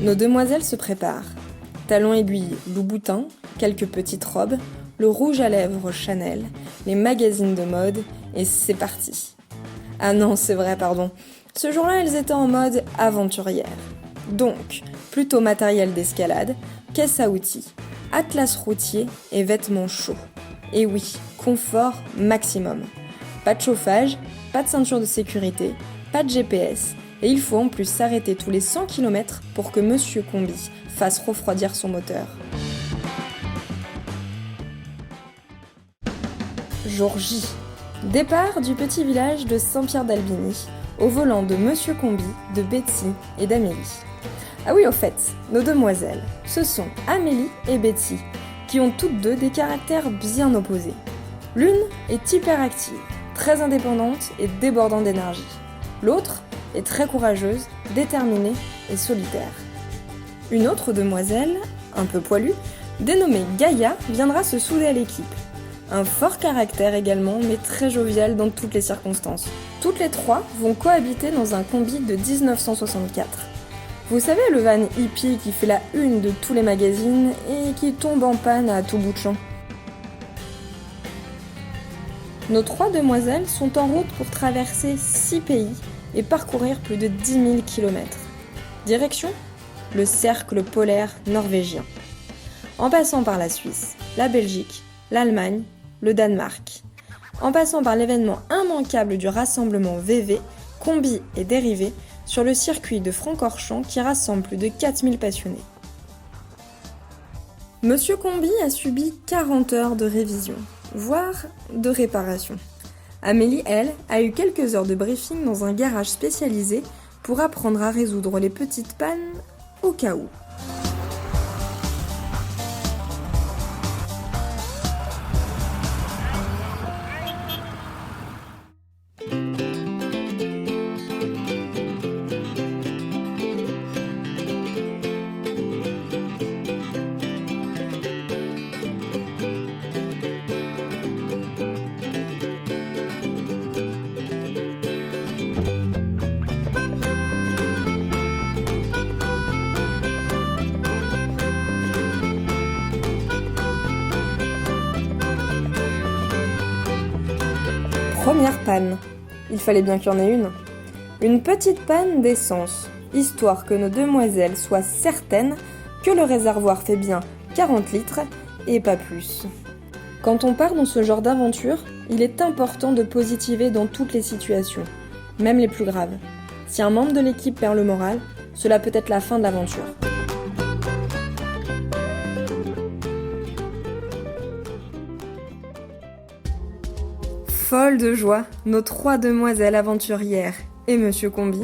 Nos demoiselles se préparent. Talons aiguilles Louboutin, quelques petites robes, le rouge à lèvres Chanel, les magazines de mode, et c'est parti. Ah non, c'est vrai, pardon. Ce jour-là, elles étaient en mode aventurière. Donc, plutôt matériel d'escalade, caisse à outils, atlas routier et vêtements chauds. Et oui, confort maximum. Pas de chauffage, pas de ceinture de sécurité, pas de GPS, et il faut en plus s'arrêter tous les 100 km pour que Monsieur Combi fasse refroidir son moteur. Jour J. Départ du petit village de Saint-Pierre-d'Albigny, au volant de Monsieur Combi, de Betty et d'Amélie. Ah oui, au fait, nos demoiselles, ce sont Amélie et Betty, qui ont toutes deux des caractères bien opposés. L'une est hyperactive, très indépendante et débordante d'énergie. L'autre est très courageuse, déterminée et solitaire. Une autre demoiselle, un peu poilue, dénommée Gaïa, viendra se souder à l'équipe. Un fort caractère également, mais très jovial dans toutes les circonstances. Toutes les trois vont cohabiter dans un combi de 1964. Vous savez, le van hippie qui fait la une de tous les magazines et qui tombe en panne à tout bout de champ. Nos trois demoiselles sont en route pour traverser 6 pays et parcourir plus de 10 000 km. Direction ? Le cercle polaire norvégien. En passant par la Suisse, la Belgique, l'Allemagne, le Danemark. En passant par l'événement immanquable du rassemblement VV, combi et dérivés, sur le circuit de Francorchamps qui rassemble plus de 4000 passionnés. Monsieur Combi a subi 40 heures de révision, voire de réparation. Amélie, elle, a eu quelques heures de briefing dans un garage spécialisé pour apprendre à résoudre les petites pannes au cas où. Première panne. Il fallait bien qu'il y en ait une. Une petite panne d'essence, histoire que nos demoiselles soient certaines que le réservoir fait bien 40 litres et pas plus. Quand on part dans ce genre d'aventure, il est important de positiver dans toutes les situations, même les plus graves. Si un membre de l'équipe perd le moral, cela peut être la fin de l'aventure. Folles de joie, nos trois demoiselles aventurières et Monsieur Combi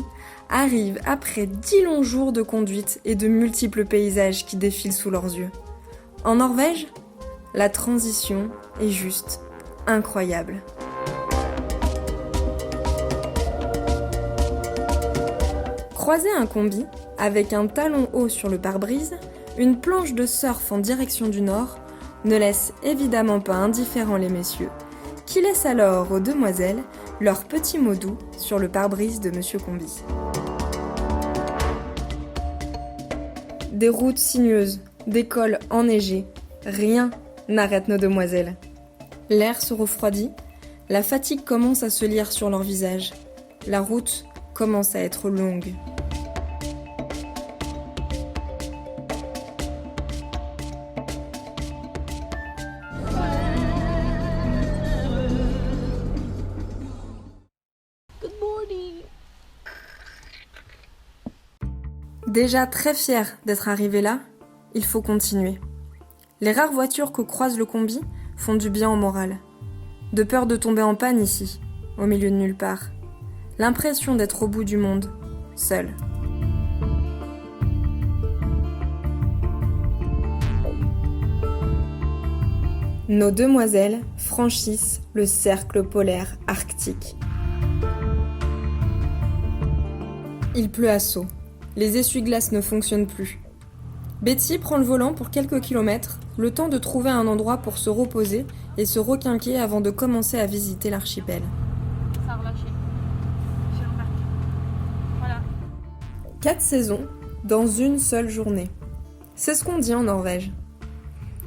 arrivent après 10 longs jours de conduite et de multiples paysages qui défilent sous leurs yeux. En Norvège, la transition est juste incroyable. Croiser un combi avec un talon haut sur le pare-brise, une planche de surf en direction du nord, ne laisse évidemment pas indifférents les messieurs, qui laissent alors aux demoiselles leur petit mot doux sur le pare-brise de Monsieur Combi. Des routes sinueuses, des cols enneigés, rien n'arrête nos demoiselles. L'air se refroidit, la fatigue commence à se lire sur leur visage. La route commence à être longue. Déjà très fière d'être arrivée là, il faut continuer. Les rares voitures que croise le combi font du bien au moral. De peur de tomber en panne ici, au milieu de nulle part. L'impression d'être au bout du monde, seule. Nos demoiselles franchissent le cercle polaire arctique. Il pleut à seaux. Les essuie-glaces ne fonctionnent plus. Betty prend le volant pour quelques kilomètres, le temps de trouver un endroit pour se reposer et se requinquer avant de commencer à visiter l'archipel. Ça a relâché. J'ai remarqué. Voilà. 4 saisons, dans une seule journée. C'est ce qu'on dit en Norvège.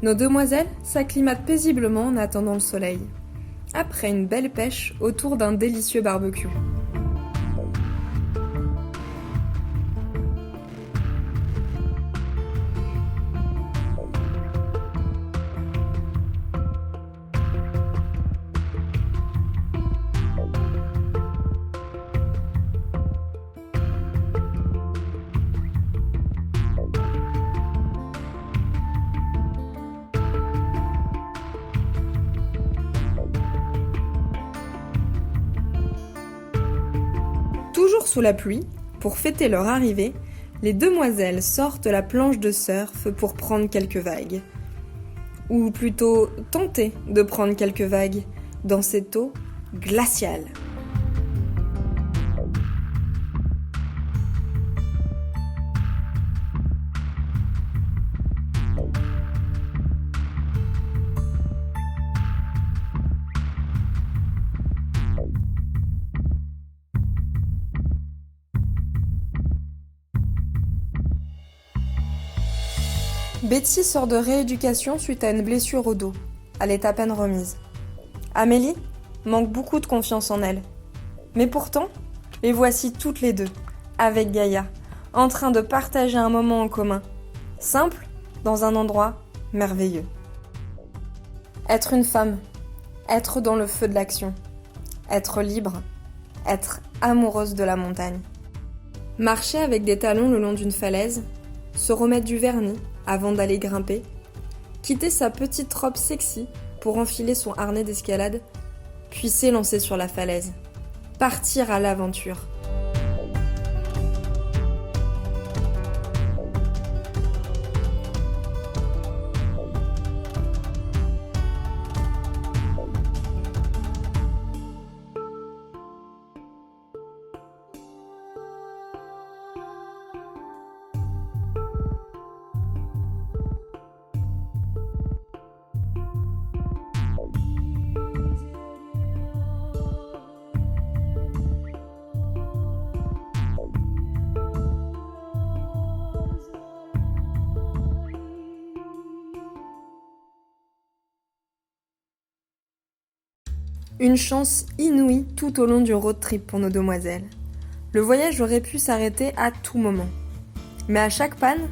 Nos demoiselles s'acclimatent paisiblement en attendant le soleil, après une belle pêche autour d'un délicieux barbecue. Toujours sous la pluie, pour fêter leur arrivée, les demoiselles sortent la planche de surf pour prendre quelques vagues. Ou plutôt tenter de prendre quelques vagues dans cette eau glaciale. Betty sort de rééducation suite à une blessure au dos. Elle est à peine remise. Amélie manque beaucoup de confiance en elle. Mais pourtant, les voici toutes les deux, avec Gaïa, en train de partager un moment en commun. Simple, dans un endroit merveilleux. Être une femme, être dans le feu de l'action, être libre, être amoureuse de la montagne. Marcher avec des talons le long d'une falaise, se remettre du vernis avant d'aller grimper, quitter sa petite robe sexy pour enfiler son harnais d'escalade, puis s'élancer sur la falaise, partir à l'aventure. Une chance inouïe tout au long du road trip pour nos demoiselles. Le voyage aurait pu s'arrêter à tout moment. Mais à chaque panne,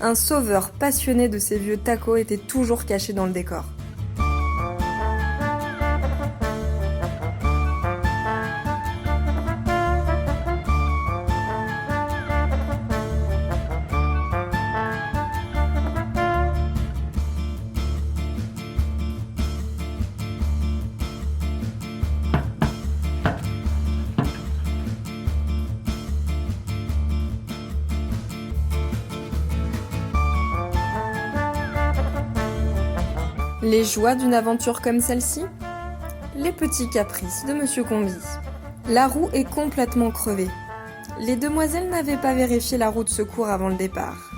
un sauveur passionné de ces vieux tacos était toujours caché dans le décor. Les joies d'une aventure comme celle-ci? Les petits caprices de Monsieur Combi. La roue est complètement crevée. Les demoiselles n'avaient pas vérifié la roue de secours avant le départ.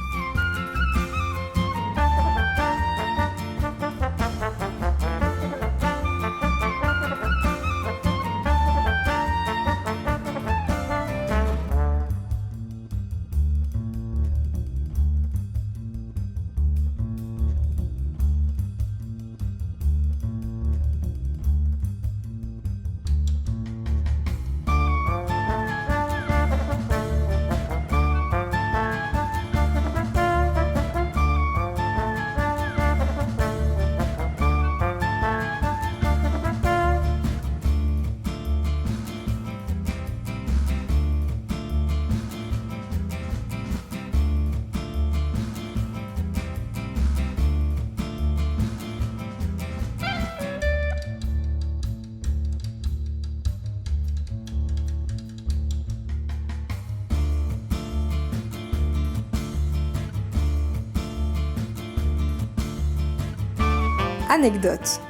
Anecdote.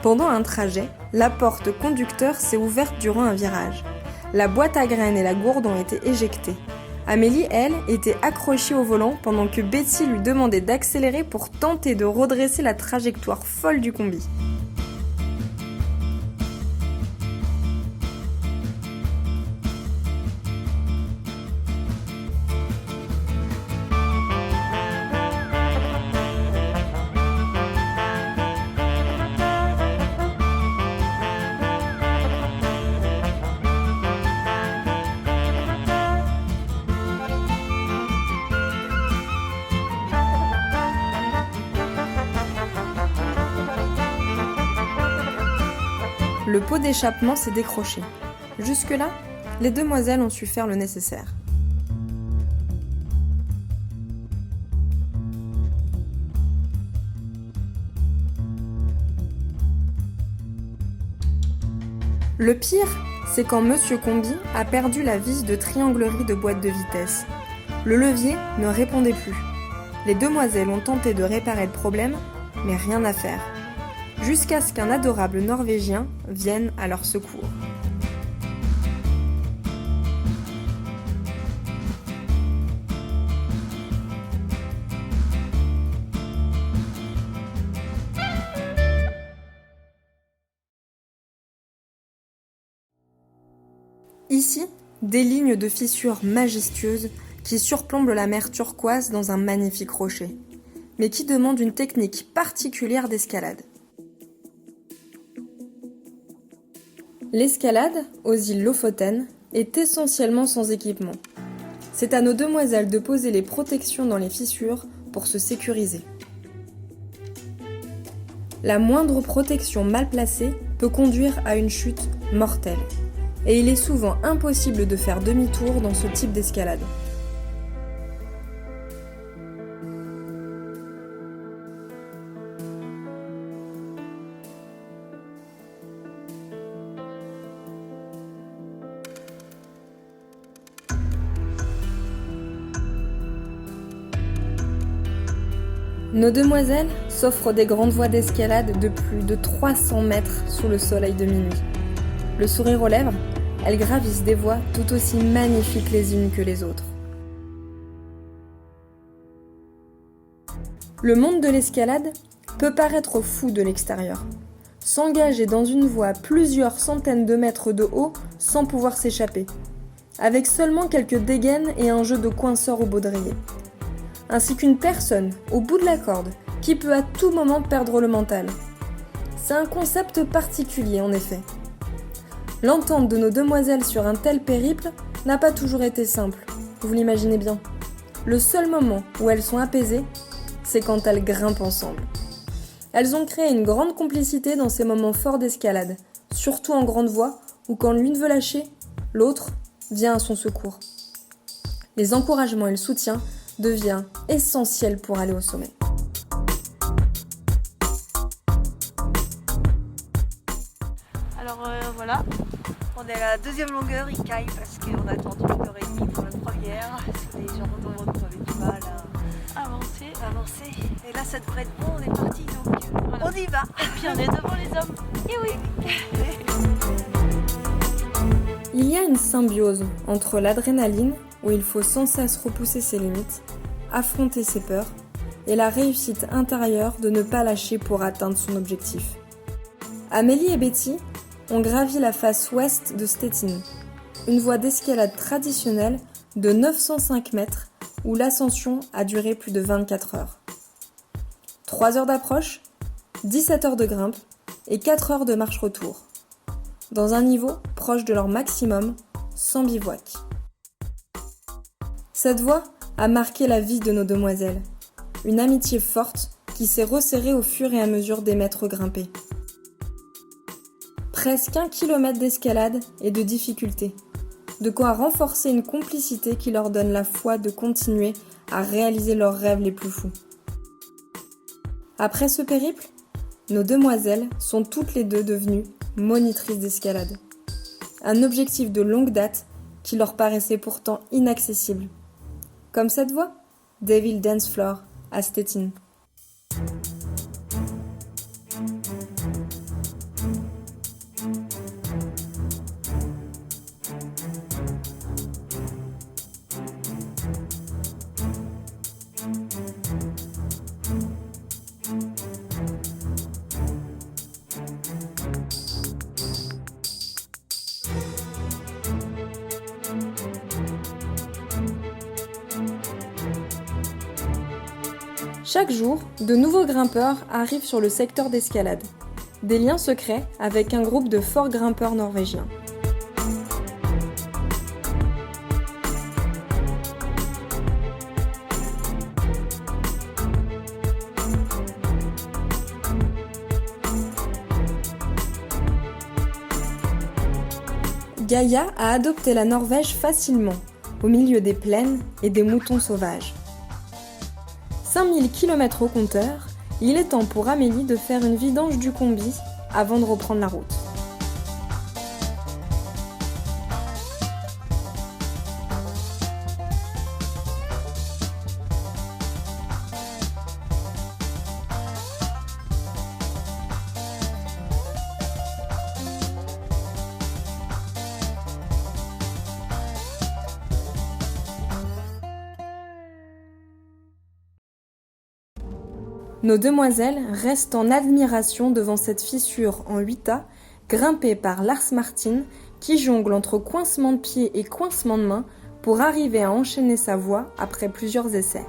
Pendant un trajet, la porte conducteur s'est ouverte durant un virage. La boîte à graines et la gourde ont été éjectées. Amélie, elle, était accrochée au volant pendant que Betty lui demandait d'accélérer pour tenter de redresser la trajectoire folle du combi. Le pot d'échappement s'est décroché. Jusque-là, les demoiselles ont su faire le nécessaire. Le pire, c'est quand Monsieur Combi a perdu la vis de trianglerie de boîte de vitesse. Le levier ne répondait plus. Les demoiselles ont tenté de réparer le problème, mais rien à faire. Jusqu'à ce qu'un adorable Norvégien vienne à leur secours. Ici, des lignes de fissures majestueuses qui surplombent la mer turquoise dans un magnifique rocher, mais qui demandent une technique particulière d'escalade. L'escalade, aux îles Lofoten, est essentiellement sans équipement. C'est à nos demoiselles de poser les protections dans les fissures pour se sécuriser. La moindre protection mal placée peut conduire à une chute mortelle. Et il est souvent impossible de faire demi-tour dans ce type d'escalade. Nos demoiselles s'offrent des grandes voies d'escalade de plus de 300 mètres sous le soleil de minuit. Le sourire aux lèvres, elles gravissent des voies tout aussi magnifiques les unes que les autres. Le monde de l'escalade peut paraître fou de l'extérieur. S'engager dans une voie à plusieurs centaines de mètres de haut sans pouvoir s'échapper, avec seulement quelques dégaines et un jeu de coinceurs au baudrier. Ainsi qu'une personne, au bout de la corde, qui peut à tout moment perdre le mental. C'est un concept particulier en effet. L'entente de nos demoiselles sur un tel périple n'a pas toujours été simple, vous l'imaginez bien. Le seul moment où elles sont apaisées, c'est quand elles grimpent ensemble. Elles ont créé une grande complicité dans ces moments forts d'escalade, surtout en grande voie, où quand l'une veut lâcher, l'autre vient à son secours. Les encouragements et le soutien deviennent essentiels pour aller au sommet. Alors voilà, on est à la deuxième longueur, il caille parce qu'on a attendu 1h30 pour la première, parce que les gens avaient du mal à avancer. Et là ça devrait être bon, on est parti donc voilà. On y va. Et puis on est devant les hommes. Et oui. Il y a une symbiose entre l'adrénaline, où il faut sans cesse repousser ses limites, affronter ses peurs, et la réussite intérieure de ne pas lâcher pour atteindre son objectif. Amélie et Betty ont gravi la face ouest de Stettin, une voie d'escalade traditionnelle de 905 mètres où l'ascension a duré plus de 24 heures. 3 heures d'approche, 17 heures de grimpe et 4 heures de marche-retour, dans un niveau proche de leur maximum, sans bivouac. Cette voie a marqué la vie de nos demoiselles, une amitié forte qui s'est resserrée au fur et à mesure des mètres grimpés. Presque 1 kilomètre d'escalade et de difficultés, de quoi renforcer une complicité qui leur donne la foi de continuer à réaliser leurs rêves les plus fous. Après ce périple, nos demoiselles sont toutes les deux devenues monitrices d'escalade. Un objectif de longue date qui leur paraissait pourtant inaccessible. Comme cette voie, Devil Dance Floor à Stettin. Chaque jour, de nouveaux grimpeurs arrivent sur le secteur d'escalade. Des liens se créent avec un groupe de forts grimpeurs norvégiens. Gaïa a adopté la Norvège facilement, au milieu des plaines et des moutons sauvages. 5000 km au compteur, il est temps pour Amélie de faire une vidange du combi avant de reprendre la route. Nos demoiselles restent en admiration devant cette fissure en 8A, grimpée par Lars Martin, qui jongle entre coincement de pieds et coincement de mains pour arriver à enchaîner sa voix après plusieurs essais.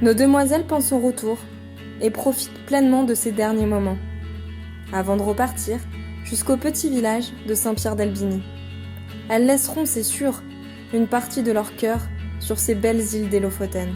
Nos demoiselles pensent au retour et profitent pleinement de ces derniers moments, avant de repartir jusqu'au petit village de Saint-Pierre d'Albigny. Elles laisseront, c'est sûr, une partie de leur cœur sur ces belles îles des Lofoten.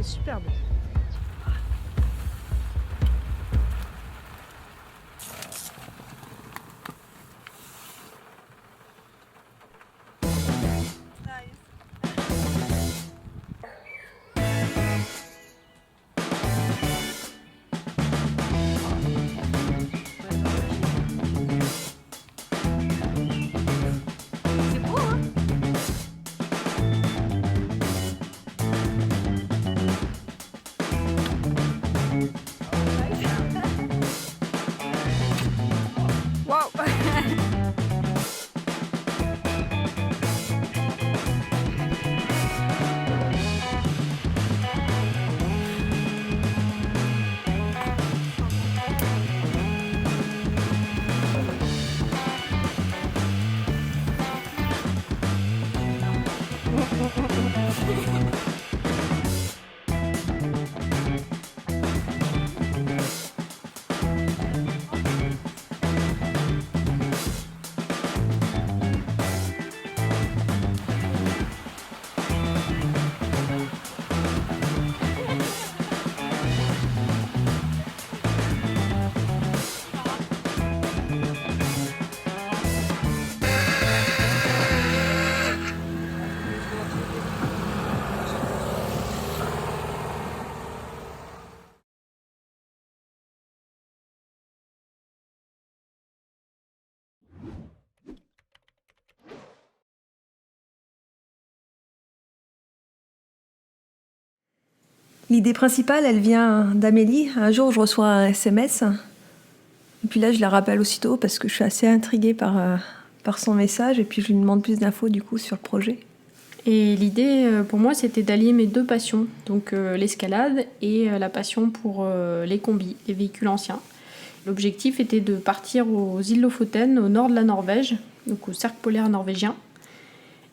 Superbe. L'idée principale, elle vient d'Amélie. Un jour, je reçois un SMS. Et puis là, je la rappelle aussitôt parce que je suis assez intriguée par son message. Et puis, je lui demande plus d'infos, du coup, sur le projet. Et l'idée, pour moi, c'était d'allier mes deux passions. Donc, l'escalade et la passion pour les combis, les véhicules anciens. L'objectif était de partir aux îles Lofoten, au nord de la Norvège, donc au cercle polaire norvégien,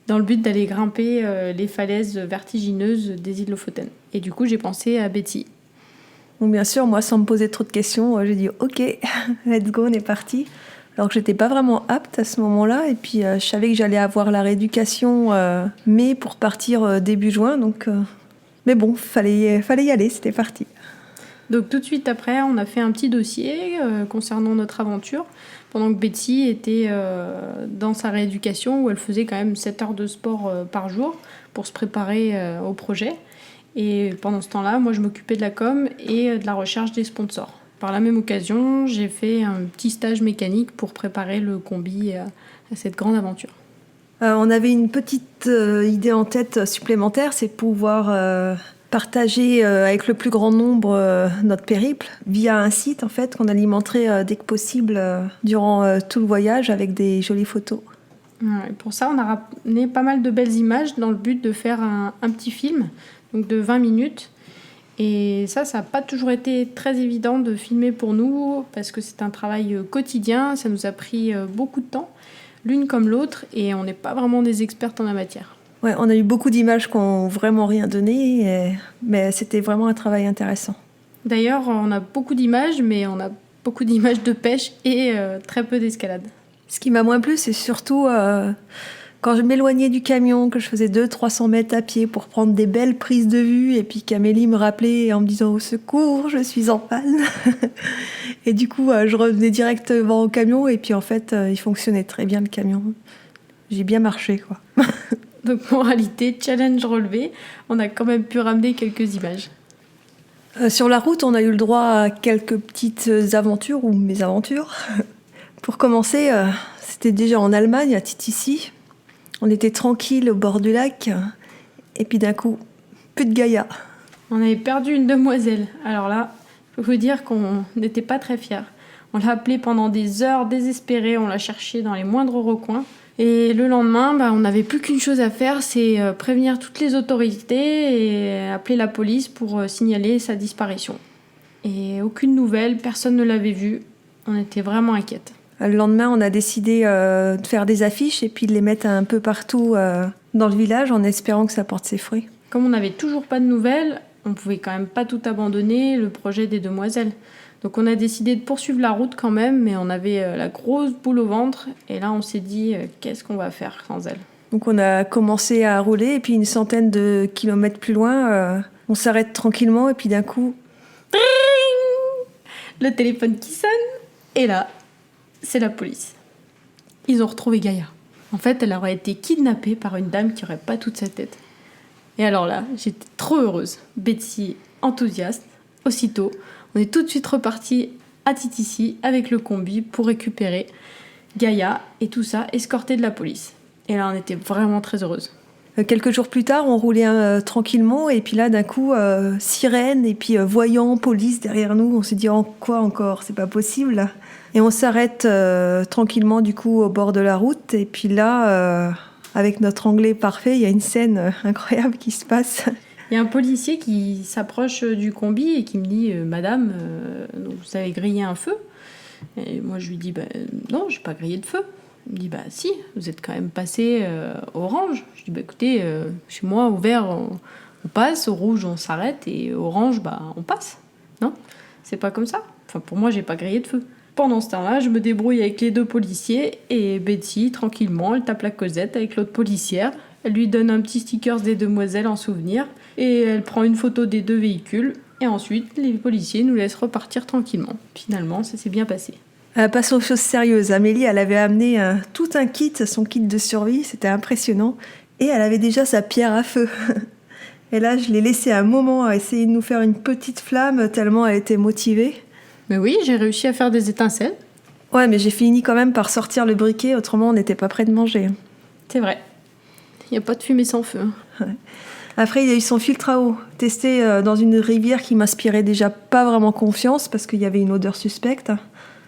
dans le but d'aller grimper les falaises vertigineuses des îles Lofoten. Et du coup, j'ai pensé à Betty. Donc bien sûr, moi, sans me poser trop de questions, j'ai dit « Ok, let's go, on est parti ». Alors que j'étais pas vraiment apte à ce moment-là. Et puis, je savais que j'allais avoir la rééducation mai pour partir début juin. Donc, mais bon, fallait y aller, c'était parti. Donc tout de suite après, on a fait un petit dossier concernant notre aventure, pendant que Betty était dans sa rééducation, où elle faisait quand même 7 heures de sport par jour pour se préparer au projet. Et pendant ce temps-là, moi, je m'occupais de la com et de la recherche des sponsors. Par la même occasion, j'ai fait un petit stage mécanique pour préparer le combi à cette grande aventure. On avait une petite idée en tête supplémentaire, c'est pouvoir partager avec le plus grand nombre notre périple via un site en fait qu'on alimenterait dès que possible durant tout le voyage avec des jolies photos. Ouais, pour ça, on a ramené pas mal de belles images dans le but de faire un petit film, donc de 20 minutes. Et ça n'a pas toujours été très évident de filmer pour nous parce que c'est un travail quotidien, ça nous a pris beaucoup de temps, l'une comme l'autre, et on n'est pas vraiment des expertes en la matière. Ouais, on a eu beaucoup d'images qui n'ont vraiment rien donné, mais c'était vraiment un travail intéressant. D'ailleurs, on a beaucoup d'images, mais on a beaucoup d'images de pêche et très peu d'escalade. Ce qui m'a moins plu, c'est surtout quand je m'éloignais du camion, que je faisais 200-300 mètres à pied pour prendre des belles prises de vue, et puis qu'Amélie me rappelait en me disant « Au secours, je suis en panne !» Et du coup, je revenais directement au camion, et puis en fait, il fonctionnait très bien le camion. J'ai bien marché, quoi. Donc, moralité, challenge relevé, on a quand même pu ramener quelques images. Sur la route, on a eu le droit à quelques petites aventures, ou mésaventures. Pour commencer, c'était déjà en Allemagne, à Titissi. On était tranquille au bord du lac, et puis d'un coup, plus de Gaïa. On avait perdu une demoiselle. Alors là, je peux vous dire qu'on n'était pas très fiers. On l'a appelée pendant des heures désespérées, on l'a cherchée dans les moindres recoins. Et le lendemain, on n'avait plus qu'une chose à faire, c'est prévenir toutes les autorités et appeler la police pour signaler sa disparition. Et aucune nouvelle, personne ne l'avait vue. On était vraiment inquiètes. Le lendemain, on a décidé de faire des affiches et puis de les mettre un peu partout dans le village en espérant que ça porte ses fruits. Comme on n'avait toujours pas de nouvelles, on pouvait quand même pas tout abandonner, le projet des demoiselles. Donc on a décidé de poursuivre la route quand même, mais on avait la grosse boule au ventre. Et là, on s'est dit, qu'est-ce qu'on va faire sans elle ? Donc on a commencé à rouler et puis une centaine de kilomètres plus loin, on s'arrête tranquillement et puis d'un coup... Le téléphone qui sonne, et là... c'est la police. Ils ont retrouvé Gaïa. En fait, elle aurait été kidnappée par une dame qui n'aurait pas toute sa tête. Et alors là, j'étais trop heureuse. Betty, enthousiaste. Aussitôt, on est tout de suite reparti à Titissi avec le combi pour récupérer Gaïa et tout ça, escorté de la police. Et là, on était vraiment très heureuse. Quelques jours plus tard, on roulait tranquillement et puis là, d'un coup, sirène et puis voyant, police derrière nous. On s'est dit, quoi encore ? C'est pas possible. Et on s'arrête tranquillement du coup au bord de la route. Et puis là, avec notre anglais parfait, il y a une scène incroyable qui se passe. Il y a un policier qui s'approche du combi et qui me dit « Madame, vous avez grillé un feu ?» Et moi, je lui dis « Non, je n'ai pas grillé de feu. » Il me dit « Si, vous êtes quand même passé orange. » Je dis « Écoutez, chez moi, au vert, on passe, au rouge, on s'arrête, et au orange, on passe. Non, c'est pas comme ça. Enfin, pour moi, j'ai pas grillé de feu. » Pendant ce temps-là, je me débrouille avec les deux policiers, et Betty, tranquillement, elle tape la causette avec l'autre policière. Elle lui donne un petit sticker des demoiselles en souvenir, et elle prend une photo des deux véhicules. Et ensuite, les policiers nous laissent repartir tranquillement. Finalement, ça s'est bien passé. Passons aux choses sérieuses. Amélie, elle avait amené tout un kit, son kit de survie, c'était impressionnant. Et elle avait déjà sa pierre à feu. Et là, je l'ai laissée un moment à essayer de nous faire une petite flamme, tellement elle était motivée. Mais oui, j'ai réussi à faire des étincelles. Ouais, mais j'ai fini quand même par sortir le briquet, autrement on n'était pas près de manger. C'est vrai. Il n'y a pas de fumée sans feu. Ouais. Après, il y a eu son filtre à eau, testé dans une rivière qui m'inspirait déjà pas vraiment confiance parce qu'il y avait une odeur suspecte.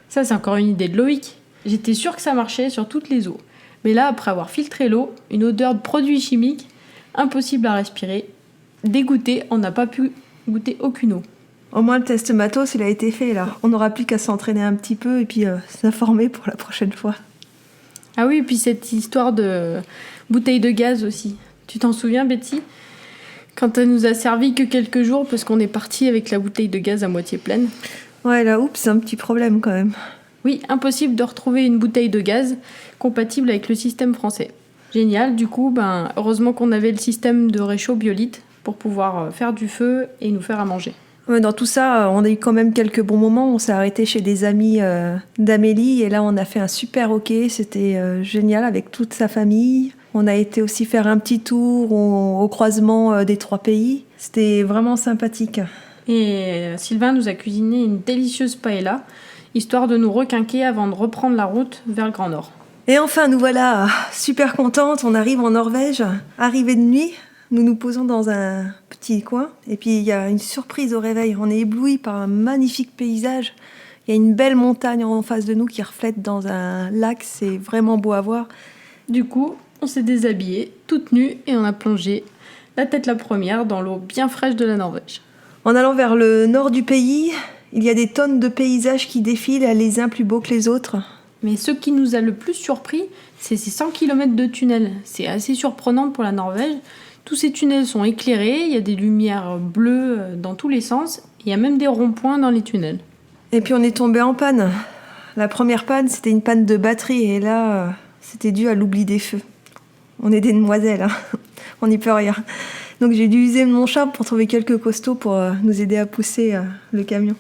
Ça, c'est encore une idée de Loïc. J'étais sûre que ça marchait sur toutes les eaux. Mais là, après avoir filtré l'eau, une odeur de produits chimiques, impossible à respirer. Dégoûté, on n'a pas pu goûter aucune eau. Au moins, le test matos, il a été fait, là. On n'aura plus qu'à s'entraîner un petit peu et puis s'informer pour la prochaine fois. Ah oui, et puis cette histoire de bouteille de gaz aussi. Tu t'en souviens, Betty ? Quand elle nous a servi que quelques jours parce qu'on est parti avec la bouteille de gaz à moitié pleine. Ouais, là, oups, c'est un petit problème quand même. Oui, impossible de retrouver une bouteille de gaz compatible avec le système français. Génial, du coup, heureusement qu'on avait le système de réchaud Biolite pour pouvoir faire du feu et nous faire à manger. Ouais, dans tout ça, on a eu quand même quelques bons moments. On s'est arrêté chez des amis d'Amélie et là, on a fait un super hockey. C'était génial avec toute sa famille. On a été aussi faire un petit tour au croisement des 3 pays. C'était vraiment sympathique. Et Sylvain nous a cuisiné une délicieuse paella, histoire de nous requinquer avant de reprendre la route vers le Grand Nord. Et enfin, nous voilà super contentes. On arrive en Norvège, arrivée de nuit. Nous nous posons dans un petit coin. Et puis, il y a une surprise au réveil. On est éblouis par un magnifique paysage. Il y a une belle montagne en face de nous qui reflète dans un lac. C'est vraiment beau à voir. Du coup, on s'est déshabillés, toutes nues, et on a plongé, la tête la première, dans l'eau bien fraîche de la Norvège. En allant vers le nord du pays, il y a des tonnes de paysages qui défilent, les uns plus beaux que les autres. Mais ce qui nous a le plus surpris, c'est ces 100 km de tunnels. C'est assez surprenant pour la Norvège. Tous ces tunnels sont éclairés, il y a des lumières bleues dans tous les sens, il y a même des ronds-points dans les tunnels. Et puis on est tombé en panne. La première panne, c'était une panne de batterie, et là, c'était dû à l'oubli des feux. On est des demoiselles, hein. On n'y peut rien. Donc j'ai dû user mon charme pour trouver quelques costauds pour nous aider à pousser le camion.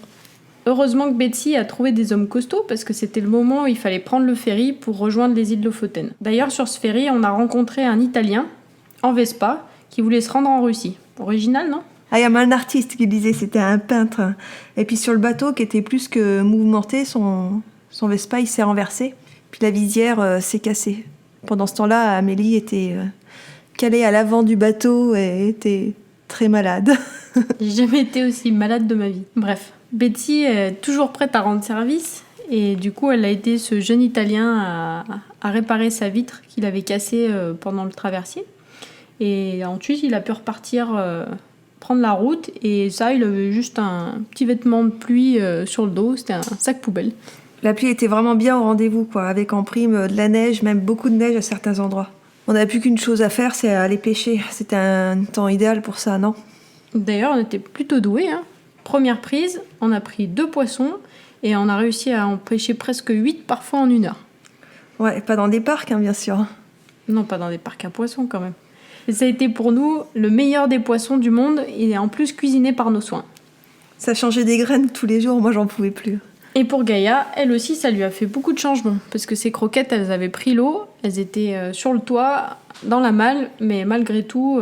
Heureusement que Betty a trouvé des hommes costauds parce que c'était le moment où il fallait prendre le ferry pour rejoindre les îles Lofoten. D'ailleurs, sur ce ferry, on a rencontré un Italien, en Vespa, qui voulait se rendre en Russie. Original, non ? Ah, il y a un artiste qui disait c'était un peintre. Et puis sur le bateau, qui était plus que mouvementé, son Vespa, il s'est renversé. Puis la visière s'est cassée. Pendant ce temps-là, Amélie était calée à l'avant du bateau et était très malade. J'ai jamais été aussi malade de ma vie. Bref, Betty est toujours prête à rendre service. Et du coup, elle a aidé ce jeune Italien à réparer sa vitre qu'il avait cassée pendant le traversier. Et ensuite, il a pu repartir prendre la route. Et ça, il avait juste un petit vêtement de pluie sur le dos. C'était un sac poubelle. La pluie était vraiment bien au rendez-vous, quoi, avec en prime de la neige, même beaucoup de neige à certains endroits. On n'avait plus qu'une chose à faire, c'est aller pêcher. C'était un temps idéal pour ça, non ? D'ailleurs, on était plutôt doués, hein. Première prise, on a pris 2 poissons et on a réussi à en pêcher presque 8 parfois en 1 heure. Ouais, pas dans des parcs, hein, bien sûr. Non, pas dans des parcs à poissons quand même. Et ça a été pour nous le meilleur des poissons du monde et en plus cuisiné par nos soins. Ça changeait des graines tous les jours, moi j'en pouvais plus. Et pour Gaïa, elle aussi, ça lui a fait beaucoup de changements. Parce que ses croquettes, elles avaient pris l'eau, elles étaient sur le toit, dans la malle, mais malgré tout,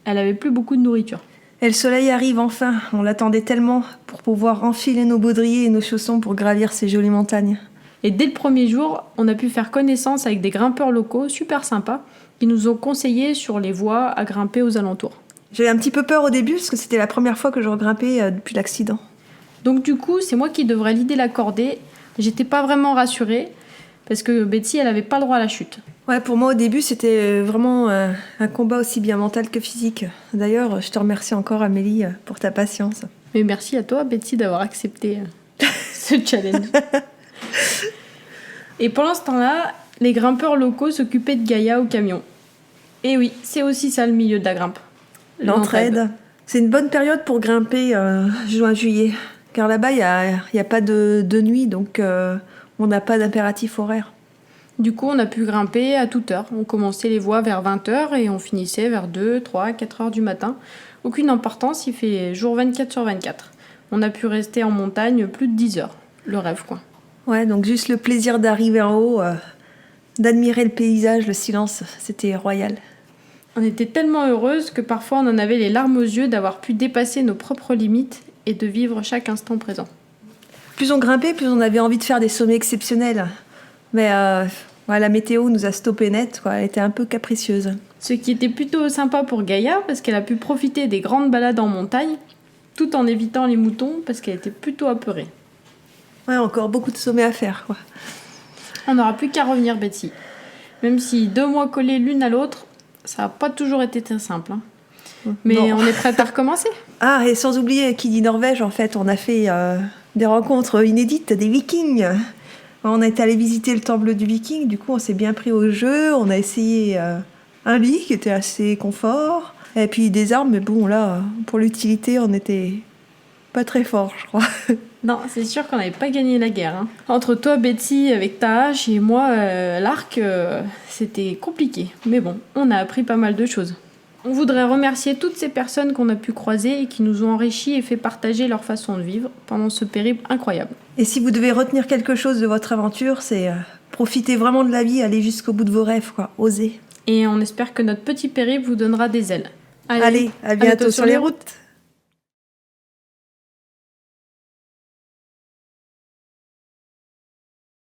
elle avait plus beaucoup de nourriture. Et le soleil arrive enfin, on l'attendait tellement pour pouvoir enfiler nos baudriers et nos chaussons pour gravir ces jolies montagnes. Et dès le premier jour, on a pu faire connaissance avec des grimpeurs locaux super sympas qui nous ont conseillé sur les voies à grimper aux alentours. J'avais un petit peu peur au début parce que c'était la première fois que je regrimpais depuis l'accident. Donc du coup, c'est moi qui devrais l'idée la cordée. J'étais pas vraiment rassurée parce que Betty, elle avait pas le droit à la chute. Ouais, pour moi au début, c'était vraiment un combat aussi bien mental que physique. D'ailleurs, je te remercie encore Amélie pour ta patience. Mais merci à toi, Betty, d'avoir accepté ce challenge. Et pendant ce temps-là, les grimpeurs locaux s'occupaient de Gaïa au camion. Et oui, c'est aussi ça le milieu de la grimpe. L'entraide. C'est une bonne période pour grimper juin-juillet. Car là-bas, il n'y a pas de nuit, donc on n'a pas d'impératif horaire. Du coup, on a pu grimper à toute heure. On commençait les voies vers 20h et on finissait vers 2, 3, 4 heures du matin. Aucune importance, il fait jour 24 sur 24. On a pu rester en montagne plus de 10 heures. Le rêve, quoi. Ouais, donc juste le plaisir d'arriver en haut, d'admirer le paysage, le silence, c'était royal. On était tellement heureuses que parfois on en avait les larmes aux yeux d'avoir pu dépasser nos propres limites et de vivre chaque instant présent. Plus on grimpait, plus on avait envie de faire des sommets exceptionnels. Mais la météo nous a stoppé net, quoi. Elle était un peu capricieuse. Ce qui était plutôt sympa pour Gaïa, parce qu'elle a pu profiter des grandes balades en montagne, tout en évitant les moutons, parce qu'elle était plutôt apeurée. Ouais, encore beaucoup de sommets à faire, quoi. On n'aura plus qu'à revenir, Betsy. Même si 2 mois collés l'une à l'autre, ça n'a pas toujours été très simple. Hein. Mais Non. on est prête à recommencer. Ah, et sans oublier, qui dit Norvège, en fait, on a fait des rencontres inédites des Vikings. On est allé visiter le temple du Viking, du coup, on s'est bien pris au jeu. On a essayé un lit qui était assez confort. Et puis des armes, mais bon, là, pour l'utilité, on n'était pas très fort, je crois. Non, c'est sûr qu'on n'avait pas gagné la guerre. Hein. Entre toi, Betsy, avec ta hache, et moi, l'arc, c'était compliqué. Mais bon, on a appris pas mal de choses. On voudrait remercier toutes ces personnes qu'on a pu croiser et qui nous ont enrichis et fait partager leur façon de vivre pendant ce périple incroyable. Et si vous devez retenir quelque chose de votre aventure, c'est profiter vraiment de la vie, aller jusqu'au bout de vos rêves, quoi. Osez. Et on espère que notre petit périple vous donnera des ailes. Allez, à bientôt sur les routes.